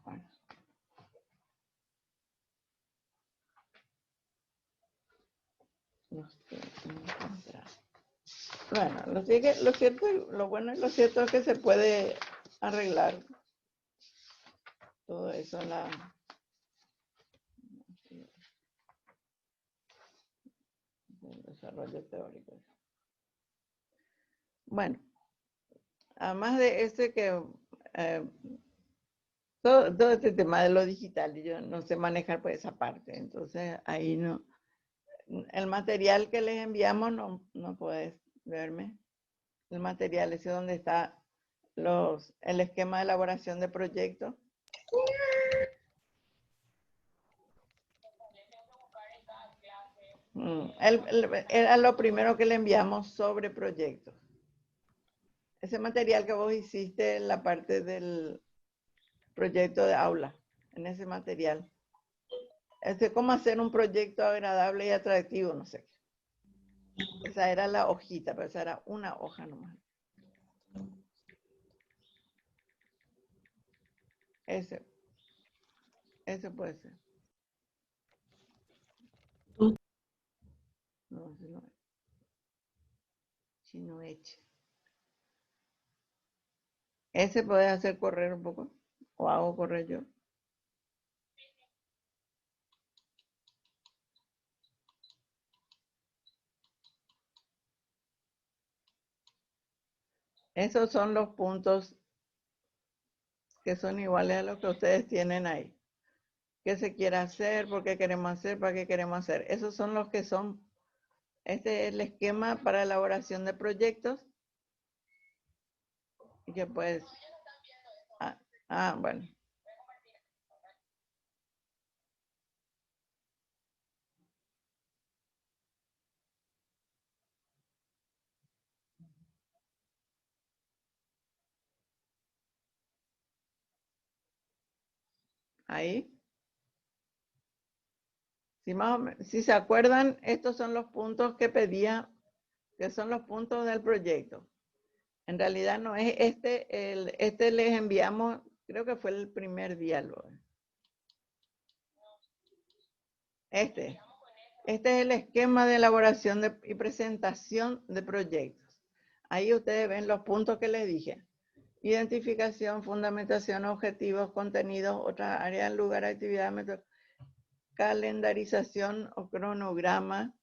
Bueno. No sé, no encontrar. Bueno, lo bueno y lo cierto es que se puede arreglar todo eso en el desarrollo teórico. Bueno, además de todo este tema de lo digital, yo no sé manejar por esa parte, entonces ahí no. El material que les enviamos no puedes verme. El material ese donde está el esquema de elaboración de proyectos. Era lo primero que le enviamos sobre proyectos. Ese material que vos hiciste en la parte del proyecto de aula, en ese material. Cómo hacer un proyecto agradable y atractivo, no sé. Esa era la hojita, pero esa era una hoja nomás. Ese puede ser. No, ese no es. Chino Eche. Ese puedes hacer correr un poco, o hago correr yo. Esos son los puntos que son iguales a los que ustedes tienen ahí. qué se quiere hacer, por qué queremos hacer, para qué queremos hacer. Esos son los que son, este es el esquema para elaboración de proyectos. Y que pues, bueno. Ahí. Si se acuerdan, estos son los puntos que pedía, que son los puntos del proyecto. En realidad no es este les enviamos, creo que fue el primer diálogo. Este es el esquema de elaboración y presentación de proyectos. Ahí ustedes ven los puntos que les dije. Identificación, fundamentación, objetivos, contenidos, otras áreas, lugar, actividad, calendarización o cronograma,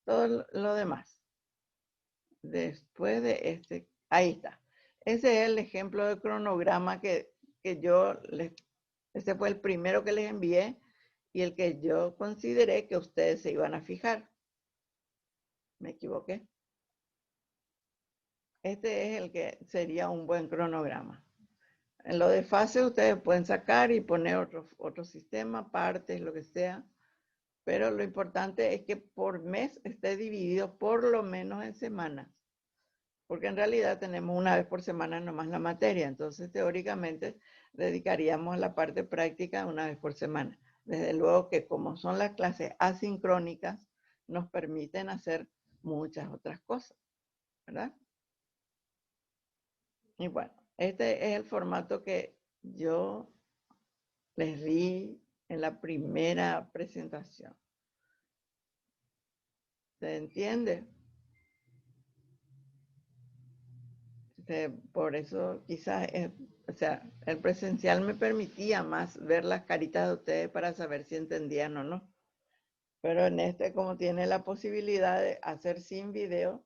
todo lo demás. Después de este, ahí está. Ese es el ejemplo de cronograma que yo este fue el primero que les envié y el que yo consideré que ustedes se iban a fijar. Me equivoqué. Este es el que sería un buen cronograma. En lo de fase ustedes pueden sacar y poner otro sistema, partes, lo que sea. Pero lo importante es que por mes esté dividido por lo menos en semanas. Porque en realidad tenemos una vez por semana nomás la materia. Entonces, teóricamente, dedicaríamos la parte práctica una vez por semana. Desde luego que como son las clases asincrónicas, nos permiten hacer muchas otras cosas, ¿verdad? Y bueno, este es el formato que yo les di en la primera presentación. ¿Se entiende? Por eso quizás, o sea, el presencial me permitía más ver las caritas de ustedes para saber si entendían o no. Pero en este, como tiene la posibilidad de hacer sin video,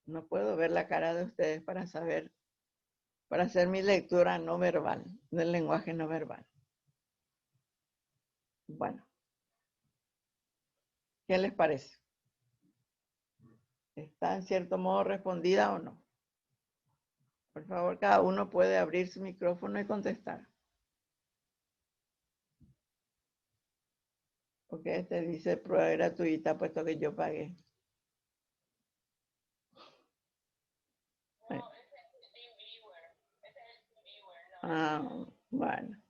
no puedo ver la cara de ustedes para saber, para hacer mi lectura no verbal, del lenguaje no verbal. Bueno, ¿qué les parece? ¿Está en cierto modo respondida o no? Por favor, cada uno puede abrir su micrófono y contestar. Porque este dice prueba gratuita, puesto que yo pagué. Bueno.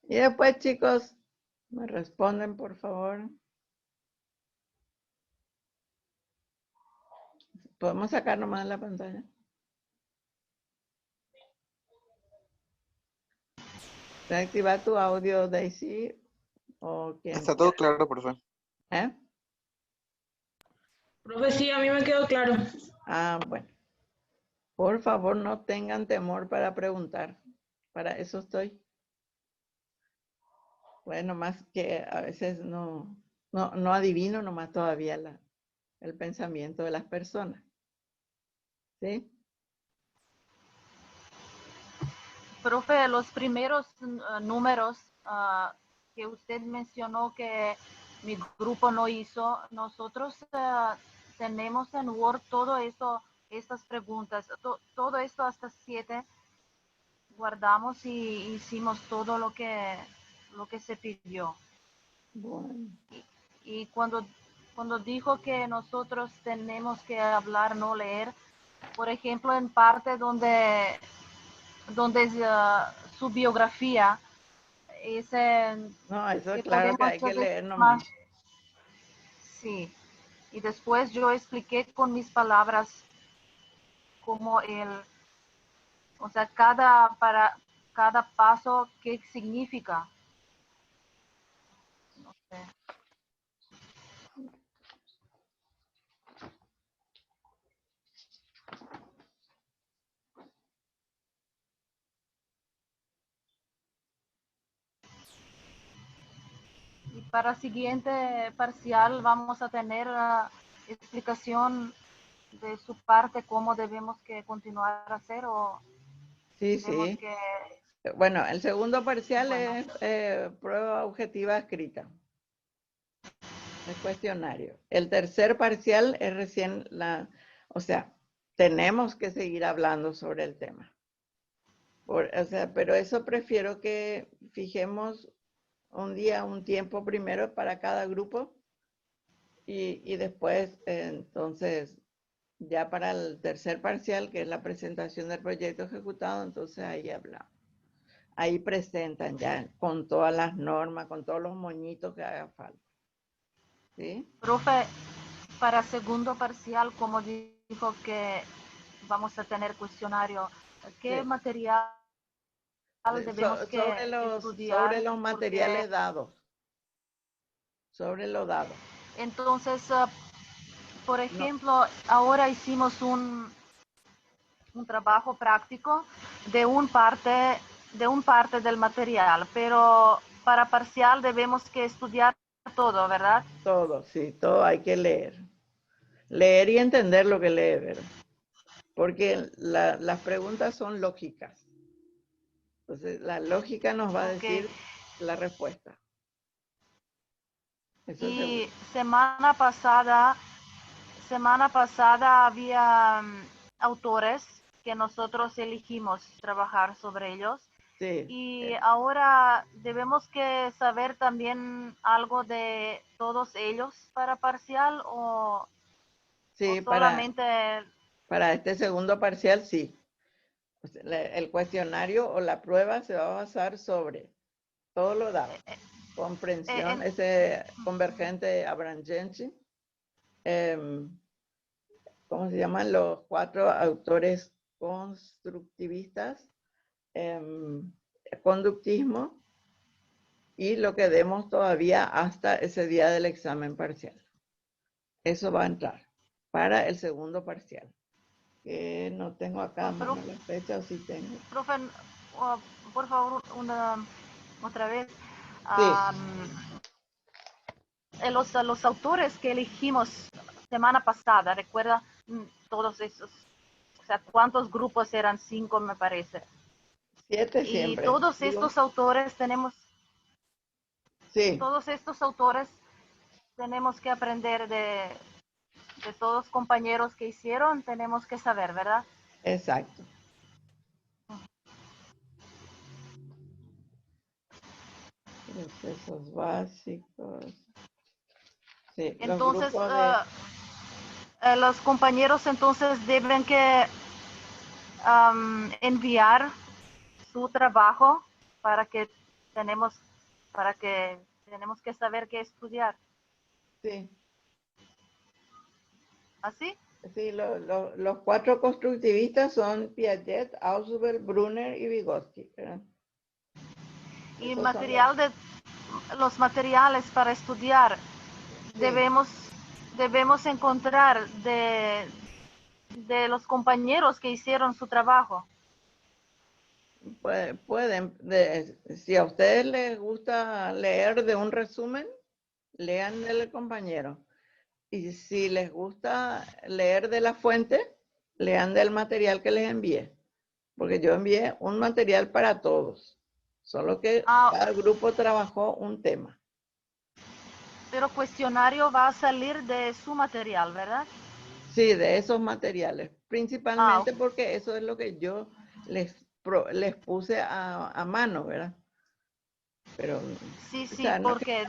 Y después, chicos, me responden, por favor. ¿Podemos sacar nomás la pantalla? ¿Reactiva tu audio, Daisy? ¿O quién? Está todo claro, profe. ¿Eh? Profe, sí, a mí me quedó claro. Bueno. Por favor, no tengan temor para preguntar. Para eso estoy. Bueno, más que a veces no adivino nomás todavía el pensamiento de las personas. ¿Sí? Profe, los primeros números que usted mencionó que mi grupo no hizo, nosotros tenemos en Word todo esto, estas preguntas, todo esto hasta 7, guardamos y hicimos todo lo que se pidió. Bueno. Y cuando dijo que nosotros tenemos que hablar, no leer, por ejemplo, en parte donde es su biografía, no, eso es que claro que hay que leer nomás. Sí, y después yo expliqué con mis palabras cómo o sea, cada paso, qué significa. No sé. Y para siguiente parcial vamos a tener explicación de su parte cómo debemos que continuar a hacer o Sí, tenemos sí. que Bueno, el segundo parcial Bueno. es prueba objetiva escrita. Es cuestionario. El tercer parcial es recién o sea, tenemos que seguir hablando sobre el tema. O sea, pero eso prefiero que fijemos un día, un tiempo primero para cada grupo y después, entonces, ya para el tercer parcial, que es la presentación del proyecto ejecutado, entonces ahí hablamos. Ahí presentan ya con todas las normas, con todos los moñitos que haga falta. ¿Sí? Profe, para segundo parcial, como dijo que vamos a tener cuestionario, ¿qué Sí. material debemos Sobre estudiar? los materiales dados. Sobre lo dado. Entonces, por ejemplo, ahora hicimos un trabajo práctico de un parte del material, pero para parcial debemos que estudiar todo, ¿verdad? Todo, sí, todo hay que leer. Leer y entender lo que lee, ¿verdad? Porque las preguntas son lógicas. Entonces, la lógica nos va a decir la respuesta. Eso es seguro. Y semana pasada había autores que nosotros elegimos trabajar sobre ellos. Sí. Y ahora debemos que saber también algo de todos ellos para parcial o Sí, solamente para este segundo parcial, sí. El cuestionario o la prueba se va a basar sobre todo lo dado. Comprensión, ese convergente Abramgensi. ¿Cómo se llaman los 4 autores constructivistas? Conductismo y lo que demos todavía hasta ese día del examen parcial. Eso va a entrar para el segundo parcial. Que no tengo acá más la fecha, o sí tengo. Profe, por favor, otra vez. Los autores que elegimos semana pasada, ¿recuerda todos esos? O sea, ¿cuántos grupos eran? 5, me parece. 7 y siempre. todos estos autores tenemos... Sí. Todos estos autores tenemos que aprender de todos los compañeros que hicieron, tenemos que saber, ¿verdad? Exacto. Procesos básicos. Sí, Entonces, los grupos los compañeros entonces deben que enviar su trabajo para que tenemos que saber qué estudiar. Sí. ¿Así? Sí, los 4 constructivistas son Piaget, Ausubel, Brunner y Vygotsky, ¿verdad? Y los materiales para estudiar, sí. debemos encontrar de los compañeros que hicieron su trabajo. Pueden, si a ustedes les gusta leer de un resumen, lean del compañero. Y si les gusta leer de la fuente, lean del material que les envié. Porque yo envié un material para todos. Solo que cada grupo trabajó un tema. Pero cuestionario va a salir de su material, ¿verdad? Sí, de esos materiales. Principalmente porque eso es lo que yo les puse a mano, ¿verdad? Pero sí, o sea, porque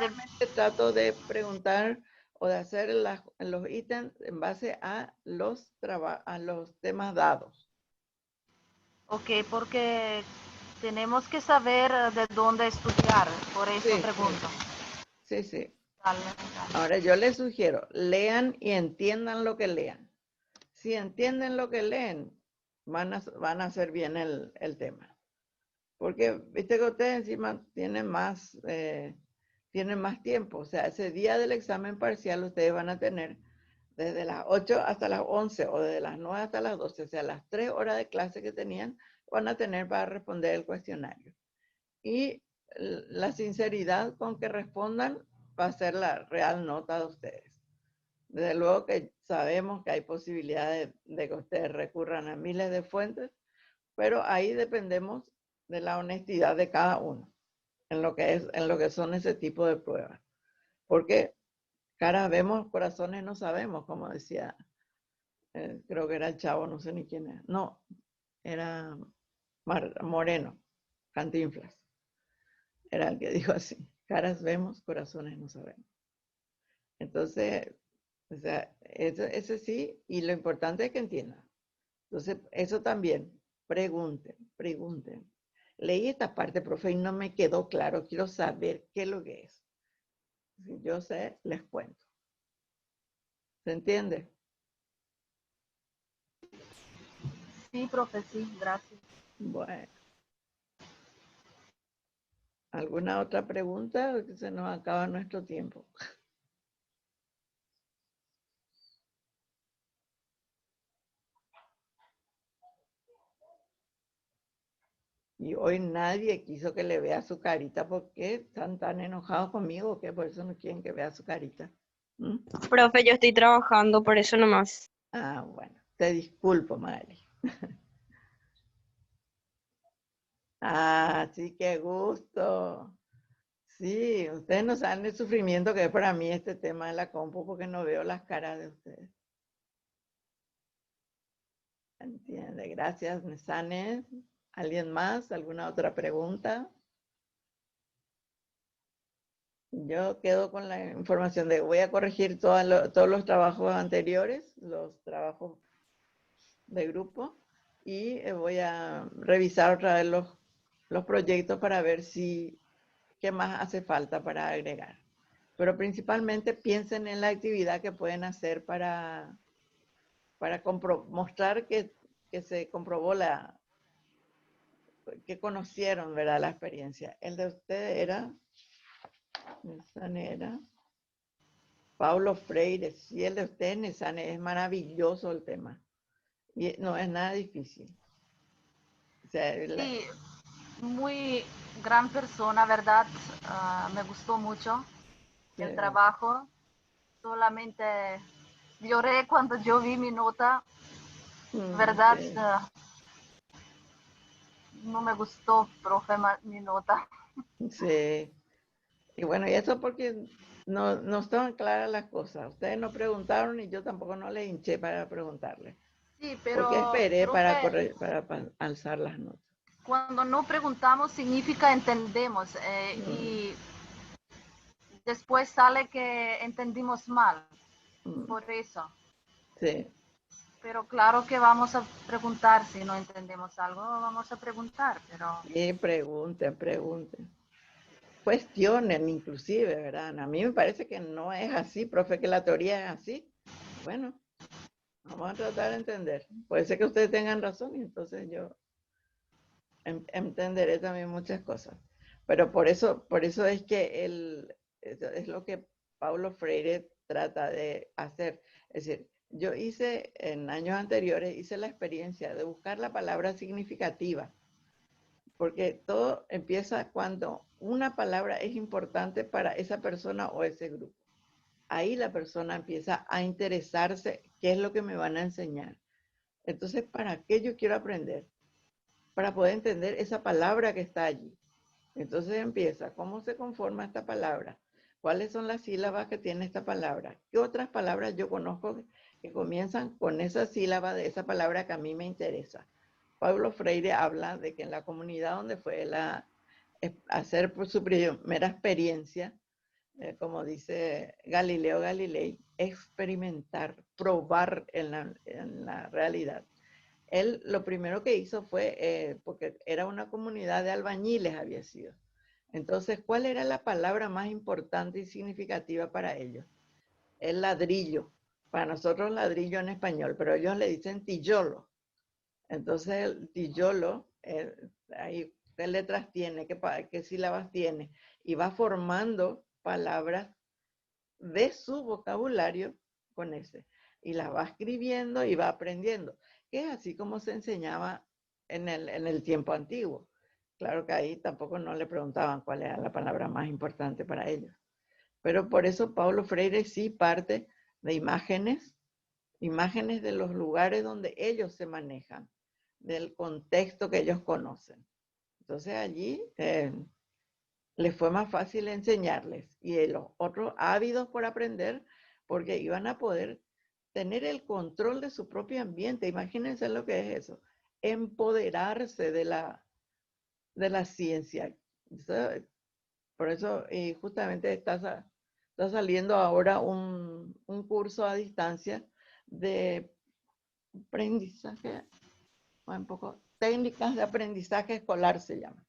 trato de preguntar o de hacer los ítems en base a los temas dados. Ok, porque tenemos que saber de dónde estudiar, por eso pregunto. Sí, sí. Dale. Ahora yo les sugiero, lean y entiendan lo que lean. Si entienden lo que leen, van a hacer bien el tema. Porque viste que ustedes encima tienen más tiempo. O sea, ese día del examen parcial ustedes van a tener desde las 8 hasta las 11 o desde las 9 hasta las 12. O sea, las 3 horas de clase que tenían van a tener para responder el cuestionario. Y la sinceridad con que respondan va a ser la real nota de ustedes. Desde luego que sabemos que hay posibilidades de que ustedes recurran a miles de fuentes, pero ahí dependemos de la honestidad de cada uno en lo que son ese tipo de pruebas. Porque caras vemos, corazones no sabemos, como decía, creo que era el Chavo, no sé ni quién era. No, era Moreno, Cantinflas. Era el que dijo así, caras vemos, corazones no sabemos. Entonces, o sea, ese sí, y lo importante es que entiendan. Entonces, eso también, pregunten. Leí esta parte, profe, y no me quedó claro, quiero saber qué es lo que es. Si yo sé, les cuento. ¿Se entiende? Sí, profe, sí, gracias. Bueno. ¿Alguna otra pregunta? Porque se nos acaba nuestro tiempo. Y hoy nadie quiso que le vea su carita. ¿Por qué están tan enojados conmigo? ¿Qué? Por eso no quieren que vea su carita. ¿Mm? Profe, yo estoy trabajando, por eso nomás. Ah, bueno. Te disculpo, Mari. Ah, sí, qué gusto. Sí, ustedes no saben el sufrimiento que es para mí este tema de la compu porque no veo las caras de ustedes. Entiende, gracias, Nesane. ¿Alguien más? ¿Alguna otra pregunta? Yo quedo con la información de voy a corregir todos los trabajos anteriores, los trabajos de grupo, y voy a revisar otra vez los proyectos para ver qué más hace falta para agregar. Pero principalmente piensen en la actividad que pueden hacer para mostrar que se comprobó que conocieron, ¿verdad? La experiencia. El de ustedes era Paulo Freire, sí, el de ustedes, Nesane, es maravilloso el tema. Y no es nada difícil. O sea, Sí, muy gran persona, ¿verdad? Me gustó mucho el trabajo. Solamente lloré cuando yo vi mi nota, ¿verdad? Sí. No me gustó, profe, mi nota. Sí. Y bueno, y eso porque no estaban claras las cosas. Ustedes no preguntaron y yo tampoco no les hinché para preguntarles. Sí, Porque pero, esperé profe, para alzar las notas. cuando no preguntamos significa entendemos y después sale que entendimos mal, por eso. Sí. Pero claro que vamos a preguntar, si no entendemos algo, vamos a preguntar, pero... Y pregunten. Cuestionen inclusive, ¿verdad? A mí me parece que no es así, profe, que la teoría es así. Bueno, vamos a tratar de entender. Puede ser que ustedes tengan razón y entonces yo entenderé también muchas cosas. Pero por eso es que es lo que Paulo Freire trata de hacer. Es decir, yo en años anteriores, hice la experiencia de buscar la palabra significativa, porque todo empieza cuando una palabra es importante para esa persona o ese grupo. Ahí la persona empieza a interesarse qué es lo que me van a enseñar. Entonces, ¿para qué yo quiero aprender? Para poder entender esa palabra que está allí. Entonces empieza, ¿cómo se conforma esta palabra? ¿Cuáles son las sílabas que tiene esta palabra? ¿Qué otras palabras yo conozco que comienzan con esa sílaba de esa palabra que a mí me interesa? Pablo Freire habla de que en la comunidad donde fue hacer por su primera experiencia, como dice Galileo Galilei, experimentar, probar en la realidad. Él lo primero que hizo fue, porque era una comunidad de albañiles había sido. Entonces, ¿cuál era la palabra más importante y significativa para ellos? El ladrillo. Para nosotros ladrillo en español, pero ellos le dicen tillolo. Entonces, el tillolo, ahí, ¿qué letras tiene? ¿Qué sílabas tiene? Y va formando palabras de su vocabulario con ese. Y las va escribiendo y va aprendiendo. Que es así como se enseñaba en el tiempo antiguo. Claro que ahí tampoco no le preguntaban cuál era la palabra más importante para ellos. Pero por eso Paulo Freire sí parte de imágenes de los lugares donde ellos se manejan, del contexto que ellos conocen. Entonces allí les fue más fácil enseñarles. Y los otros ávidos por aprender, porque iban a poder tener el control de su propio ambiente. Imagínense lo que es eso. Empoderarse de la ciencia. Por eso justamente está saliendo ahora un curso a distancia de aprendizaje, un poco técnicas de aprendizaje escolar se llama.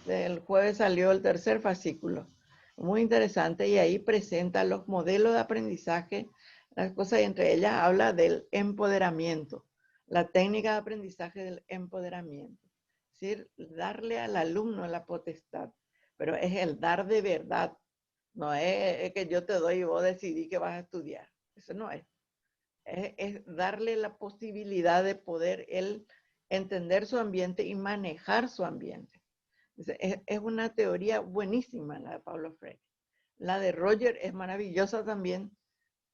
El jueves salió el tercer fascículo, muy interesante, y ahí presenta los modelos de aprendizaje, las cosas, y entre ellas habla del empoderamiento, la técnica de aprendizaje del empoderamiento. Es decir, darle al alumno la potestad, pero es el dar de verdad, no es que yo te doy y vos decidí que vas a estudiar, eso no es. Es darle la posibilidad de poder él entender su ambiente y manejar su ambiente. Es una teoría buenísima la de Paulo Freire. La de Roger es maravillosa también,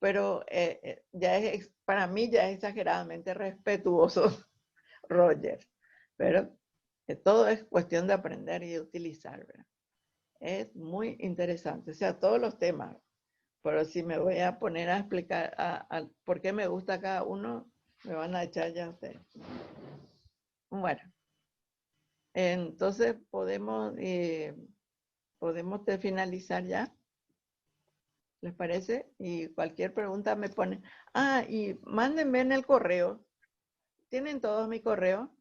pero para mí ya es exageradamente respetuoso Roger. Pero todo es cuestión de aprender y de utilizar, ¿verdad? Es muy interesante, o sea, todos los temas. Pero si me voy a poner a explicar por qué me gusta cada uno, me van a echar ya ustedes. Bueno, entonces podemos finalizar ya. ¿Les parece? Y cualquier pregunta me ponen. Y mándenme en el correo. ¿Tienen todos mi correo?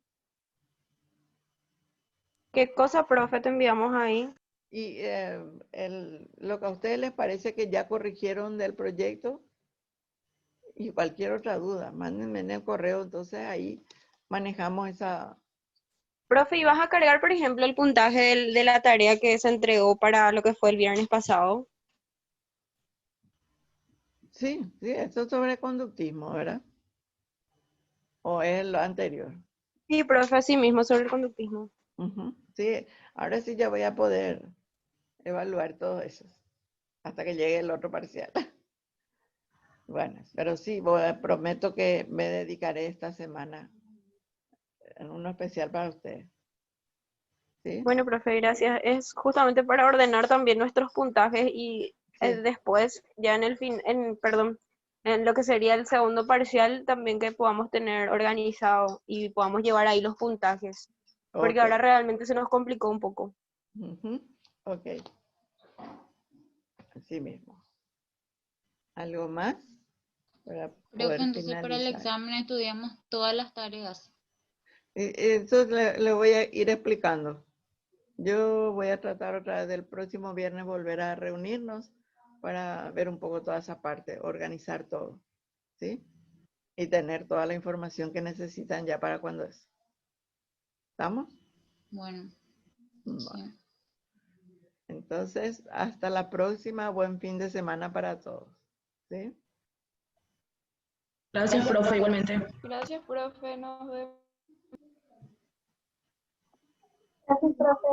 ¿Qué cosa, profe, te enviamos ahí? Y lo que a ustedes les parece que ya corrigieron del proyecto y cualquier otra duda, mándenme en el correo, entonces ahí manejamos esa. Profe, ¿y vas a cargar, por ejemplo, el puntaje de la tarea que se entregó para lo que fue el viernes pasado? Sí, esto es sobre conductismo, ¿verdad? ¿O es lo anterior? Sí, profe, así mismo, sobre el conductismo. Sí, ahora sí ya voy a poder evaluar todo eso hasta que llegue el otro parcial. Bueno, pero sí, prometo que me dedicaré esta semana en uno especial para ustedes. ¿Sí? Bueno, profe, gracias. Es justamente para ordenar también nuestros puntajes y después, ya en el perdón, en lo que sería el segundo parcial, también que podamos tener organizado y podamos llevar ahí los puntajes. Porque ahora realmente se nos complicó un poco. Ok. Así mismo. ¿Algo más? Para Creo que poder entonces para el finalizar. examen estudiamos todas las tareas. Eso le voy a ir explicando. Yo voy a tratar otra vez del próximo viernes volver a reunirnos para ver un poco toda esa parte, organizar todo, ¿sí? Y tener toda la información que necesitan ya para cuando es. ¿Estamos? Bueno. Sí. Entonces, hasta la próxima. Buen fin de semana para todos. ¿Sí? Gracias, profe, igualmente. Gracias, profe. Nos vemos. Gracias, profe.